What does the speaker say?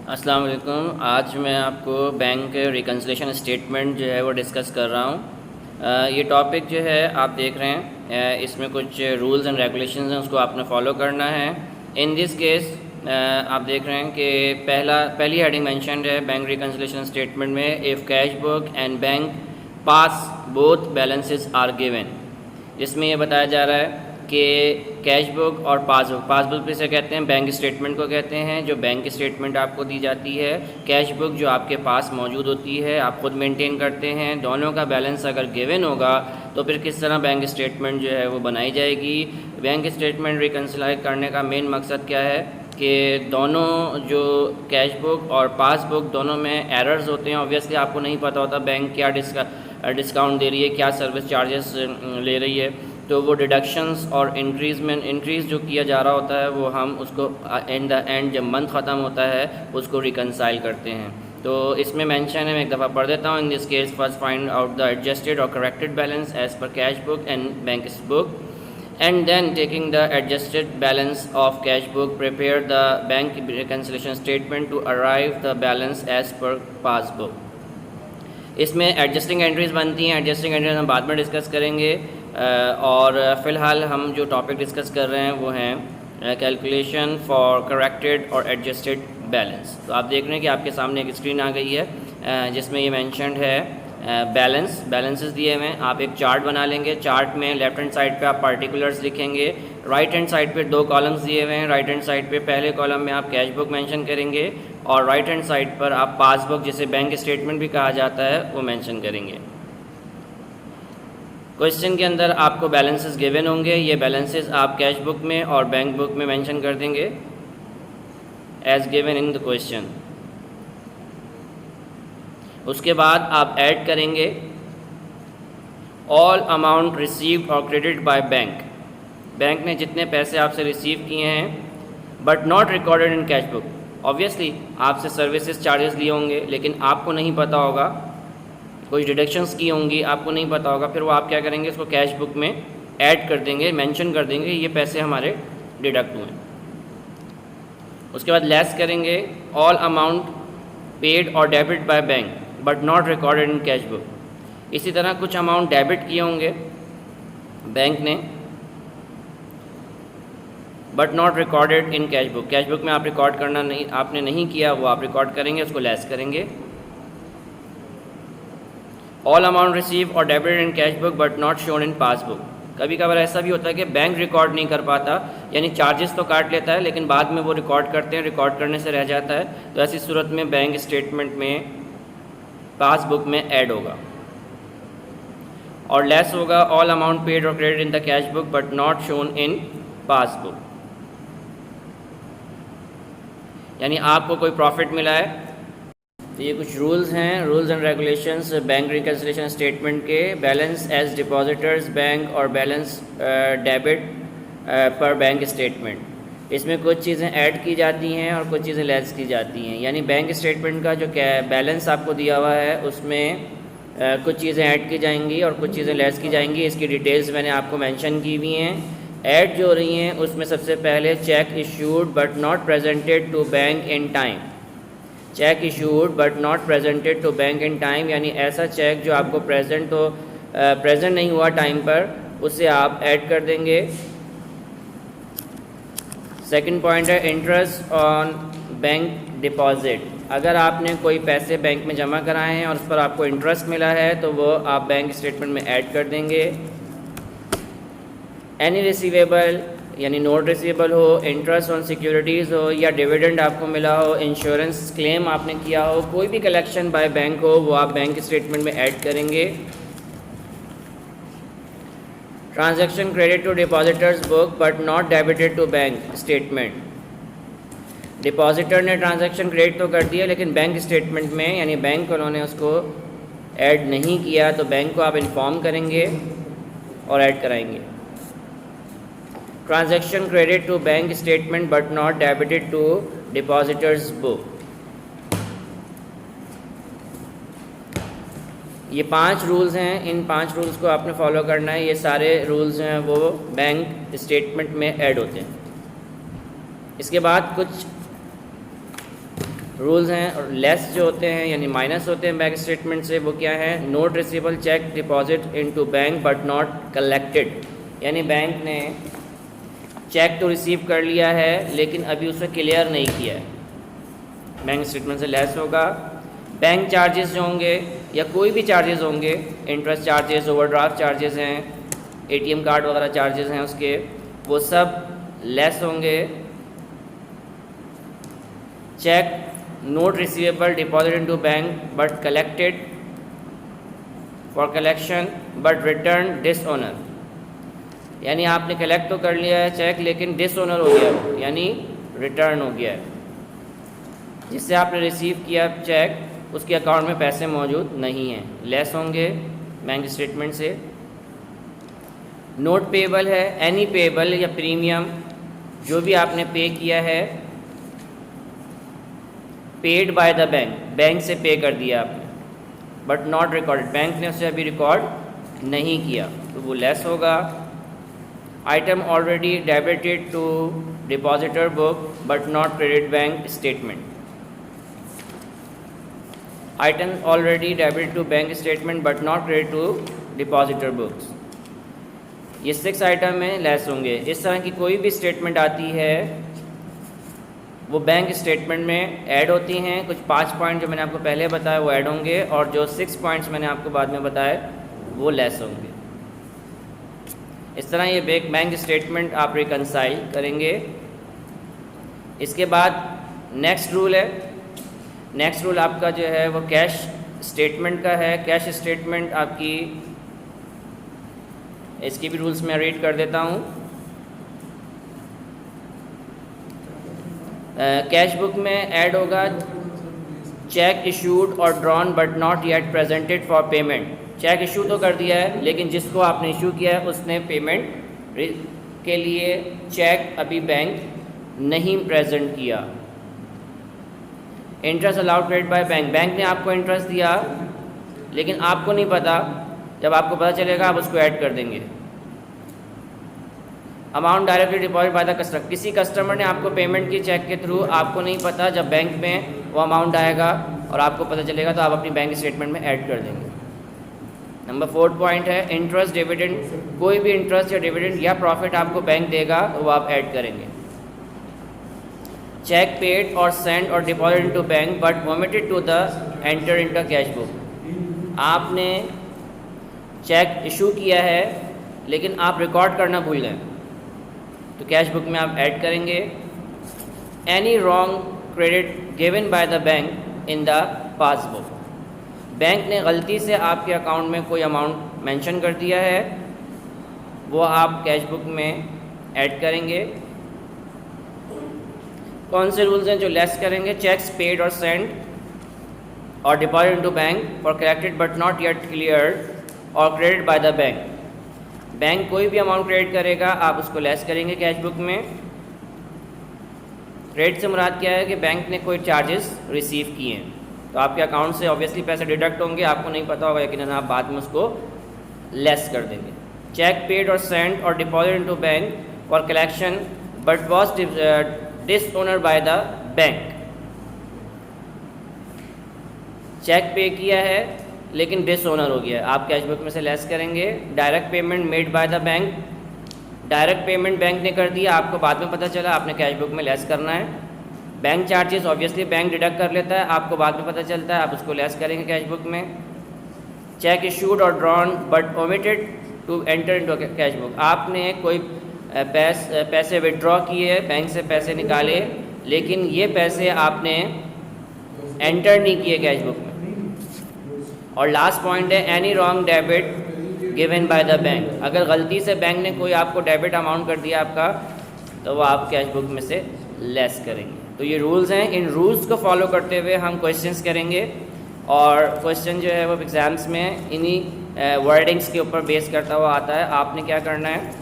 अस्सलाम वालेकुम। आज मैं आपको बैंक रिकन्सिलेशन स्टेटमेंट जो है वो डिस्कस कर रहा हूँ। ये टॉपिक जो है आप देख रहे हैं, इसमें कुछ रूल्स एंड रेगुलेशंस हैं, उसको आपने फॉलो करना है। इन दिस केस आप देख रहे हैं कि पहली हेडिंग मेंशन्ड है बैंक रिकन्सिलेशन स्टेटमेंट में, if cash book and bank pass both balances are given. जिसमें ये बताया जा रहा है कि कैश बुक और पासबुक भी से कहते हैं, बैंक स्टेटमेंट को कहते हैं, जो बैंक स्टेटमेंट आपको दी जाती है। कैश बुक जो आपके पास मौजूद होती है, आप खुद मेंटेन करते हैं। दोनों का बैलेंस अगर गिवन होगा तो फिर किस तरह बैंक स्टेटमेंट जो है वो बनाई जाएगी। बैंक स्टेटमेंट रिकन्सिलाइज करने का मेन मकसद क्या है कि दोनों जो कैश बुक और पासबुक दोनों में एरर्स होते हैं। ऑब्वियसली आपको नहीं पता होता बैंक क्या डिस्काउंट दे रही है, क्या सर्विस चार्जेस ले रही है, तो वो डिडक्शंस और इंक्रीज़ जो किया जा रहा होता है वो हम उसको इन द एंड जब मंथ ख़त्म होता है उसको रिकनसाइल करते हैं। तो इसमें मेंशन है, मैं एक दफ़ा पढ़ देता हूँ। In this case first find out the adjusted और corrected balance as per cash book and bank book, and then taking the adjusted balance of cash book, prepare the bank reconciliation statement to arrive the balance as per passbook। इसमें adjusting entries बनती हैं। Adjusting entries हम बाद में discuss करेंगे, और फ़िलहाल हम जो टॉपिक डिस्कस कर रहे हैं वो हैं कैलकुलेशन फॉर करेक्टेड और एडजस्टेड बैलेंस। तो आप देख रहे हैं कि आपके सामने एक स्क्रीन आ गई है जिसमें ये मेंशन्ड है बैलेंसेस दिए हुए हैं। आप एक चार्ट बना लेंगे। चार्ट में लेफ्ट हैंड साइड पे आप पार्टिकुलर्स लिखेंगे, राइट हैंड साइड पे 2 कॉलम्स दिए हुए हैं। राइट हैंड साइड पे पहले कॉलम में आप कैश बुक मेंशन करेंगे और राइट हैंड साइड पर आप पासबुक, जिसे बैंक स्टेटमेंट भी कहा जाता है, वो मेंशन करेंगे। क्वेश्चन के अंदर आपको बैलेंसेस गिवन होंगे। ये बैलेंसेस आप कैश बुक में और बैंक बुक में मेंशन कर देंगे as given in the question. उसके बाद आप ऐड करेंगे ऑल अमाउंट रिसीव्ड और क्रेडिट बाय बैंक। बैंक ने जितने पैसे आपसे रिसीव किए हैं but not recorded in cash book. Obviously आपसे सर्विसेज चार्जेस लिए होंगे लेकिन आपको नहीं पता होगा, कुछ डिडक्शंस की होंगी, आपको नहीं पता होगा। फिर वो आप क्या करेंगे, इसको कैश बुक में ऐड कर देंगे, मेंशन कर देंगे ये पैसे हमारे डिडक्ट हुए। उसके बाद लेस करेंगे ऑल अमाउंट पेड और debit by bank but not recorded in cash book. इसी तरह कुछ अमाउंट डेबिट किए होंगे बैंक ने but not recorded in cash book. Cash book में आप रिकॉर्ड करना नहीं, आपने नहीं किया, वो आप रिकॉर्ड करेंगे, उसको लेस करेंगे। ऑल अमाउंट रिसीव और debited in cash book but not shown in passbook. कभी कभार ऐसा भी होता है कि बैंक रिकॉर्ड नहीं कर पाता, यानी चार्जेस तो काट लेता है लेकिन बाद में वो रिकॉर्ड करते हैं, रिकॉर्ड करने से रह जाता है। तो ऐसी सूरत में बैंक स्टेटमेंट में पासबुक में ऐड होगा। और लेस होगा ऑल अमाउंट पेड और credit in the cash book but not shown in passbook. यानी आपको कोई प्रॉफिट मिला है। तो ये कुछ रूल्स हैं, rules and regulations bank reconciliation statement के। बैलेंस एज डिपॉजिटर्स बैंक और बैलेंस डेबिट पर बैंक स्टेटमेंट। इसमें कुछ चीज़ें ऐड की जाती हैं और कुछ चीज़ें लेस की जाती हैं। यानी बैंक स्टेटमेंट का जो बैलेंस आपको दिया हुआ है उसमें कुछ चीज़ें ऐड की जाएंगी और कुछ चीज़ें लेस की जाएंगी। इसकी डिटेल्स मैंने आपको मेंशन की हुई हैं। ऐड जो हो रही हैं उसमें सबसे पहले cheque issued but not presented to bank in time. Cheque issued but not presented to bank in time, यानी ऐसा चेक जो आपको प्रेजेंट नहीं हुआ टाइम पर, उसे आप ऐड कर देंगे। सेकंड पॉइंट है इंटरेस्ट ऑन बैंक डिपॉजिट। अगर आपने कोई पैसे बैंक में जमा कराए हैं और उस पर आपको इंटरेस्ट मिला है तो वो आप बैंक स्टेटमेंट में ऐड कर देंगे। एनी रिसीवेबल यानी नोट रिसीवेबल हो, इंटरेस्ट ऑन सिक्योरिटीज़ हो या डिविडेंड आपको मिला हो, इंश्योरेंस क्लेम आपने किया हो, कोई भी कलेक्शन बाय बैंक हो, वो आप बैंक स्टेटमेंट में ऐड करेंगे। Transaction credit to depositors book but not debited to bank statement. Depositor ने ट्रांजैक्शन क्रेडिट तो कर दिया लेकिन बैंक स्टेटमेंट में यानी बैंक वालों ने उसको ऐड नहीं किया, तो बैंक को आप इन्फॉर्म करेंगे और ऐड कराएंगे। Transaction credit to bank statement but not debited to depositors book. ये 5 रूल्स हैं, इन 5 रूल्स को आपने फॉलो करना है। ये सारे रूल्स हैं वो बैंक स्टेटमेंट में ऐड होते हैं। इसके बाद कुछ रूल्स हैं। और लेस जो होते हैं यानी माइनस होते हैं बैंक स्टेटमेंट से, वो क्या है, note receivable cheque deposit into bank but not collected, यानी बैंक ने चेक तो रिसीव कर लिया है लेकिन अभी उसे क्लियर नहीं किया है, बैंक स्टेटमेंट से लेस होगा। बैंक चार्जेस जो होंगे या कोई भी चार्जेस होंगे, इंटरेस्ट चार्जेस, ओवरड्राफ्ट चार्जेस हैं, एटीएम कार्ड वगैरह चार्जेस हैं उसके, वो सब लेस होंगे। Cheque note receivable deposit into bank but collected for collection but return dishonour, यानी आपने कलेक्ट तो कर लिया है चेक लेकिन डिसऑनर हो गया वो, यानी रिटर्न हो गया है। जिससे आपने रिसीव किया चेक उसके अकाउंट में पैसे मौजूद नहीं हैं, लेस होंगे बैंक स्टेटमेंट से। नोट पेबल है, एनी पेबल या प्रीमियम जो भी आपने पे किया है, paid by the bank, bank से पे कर दिया आपने, बट नॉट रिकॉर्डेड, बैंक ने उसे अभी रिकॉर्ड नहीं किया, तो वो लेस होगा। Item already debited to depositor book but not credit bank statement, item already debited to bank statement but not credit to depositor books, ये 6 आइटम में लेस होंगे। इस तरह की कोई भी स्टेटमेंट आती है वो बैंक स्टेटमेंट में ऐड होती हैं। कुछ 5 पॉइंट जो मैंने आपको पहले बताया वो ऐड होंगे और जो 6 पॉइंट्स मैंने आपको बाद में बताए वो लेस होंगे। इस तरह ये बैंक स्टेटमेंट आप रिकंसाइल करेंगे। इसके बाद नेक्स्ट रूल है, नेक्स्ट रूल आपका जो है वो कैश स्टेटमेंट का है। कैश स्टेटमेंट आपकी, इसकी भी रूल्स मैं रीड कर देता हूँ। कैश बुक में ऐड होगा चेक इशूड और drawn but not yet presented for payment, cheque issue तो कर दिया है लेकिन जिसको आपने इशू किया है उसने पेमेंट के लिए चेक अभी बैंक नहीं प्रेजेंट किया। Interest allowed credit by bank, bank ने आपको इंटरेस्ट दिया लेकिन आपको नहीं पता, जब आपको पता चलेगा आप उसको ऐड कर देंगे। Amount directly deposit by the customer, किसी कस्टमर ने आपको पेमेंट की चेक के थ्रू, आपको नहीं पता, जब बैंक में वो अमाउंट आएगा और आपको पता चलेगा तो आप अपनी बैंक स्टेटमेंट में ऐड कर देंगे। नंबर 4 पॉइंट है इंटरेस्ट डिविडेंड, कोई भी इंटरेस्ट या डिविडेंड या प्रॉफिट आपको बैंक देगा तो वो आप ऐड करेंगे। चेक पेड और सेंड और deposit into bank but omitted to the enter into cash book, आपने चेक इशू किया है लेकिन आप रिकॉर्ड करना भूल गए तो कैश बुक में आप ऐड करेंगे। Any wrong credit given by the bank in the passbook, bank ने गलती से आपके अकाउंट में कोई अमाउंट मेंशन कर दिया है वो आप कैश बुक में ऐड करेंगे। कौन से रूल्स हैं जो लेस करेंगे? चेक्स पेड और सेंड और deposit into bank for collected but not yet cleared और credit by the bank, bank कोई भी अमाउंट क्रेडिट करेगा आप उसको लेस करेंगे कैश बुक में। क्रेडिट से मुराद क्या है कि बैंक ने कोई चार्जेस रिसीव किए हैं तो आपके अकाउंट से ऑब्वियसली पैसे डिडक्ट होंगे, आपको नहीं पता होगा लेकिन आप बाद में उसको लेस कर देंगे। चेक पेड और सेंड और deposit into bank for collection but was dishonour by the bank, cheque pay किया है लेकिन डिसऑनर हो गया है, आप कैश बुक में से लेस करेंगे। Direct payment made by the bank, direct payment bank ने कर दिया, आपको बाद में पता चला, आपने कैश बुक में लेस करना है। Bank charges obviously bank deduct कर लेता है, आपको बाद में पता चलता है, आप उसको लेस करेंगे कैश बुक में। चेक इशूड और drawn but omitted to enter into cash book, आपने कोई पैसे विड्रॉ किए, बैंक से पैसे निकाले लेकिन ये पैसे आपने एंटर नहीं किए कैश बुक में। और लास्ट पॉइंट है any wrong debit given by the bank, अगर गलती से बैंक ने कोई आपको डेबिट अमाउंट कर दिया आपका तो वो आप कैश बुक में से लेस करेंगे। तो ये रूल्स हैं, इन रूल्स को फॉलो करते हुए हम क्वेश्चंस करेंगे और क्वेश्चन जो है वो एग्ज़ाम्स में इन्हीं वर्डिंग्स के ऊपर बेस करता हुआ आता है। आपने क्या करना है,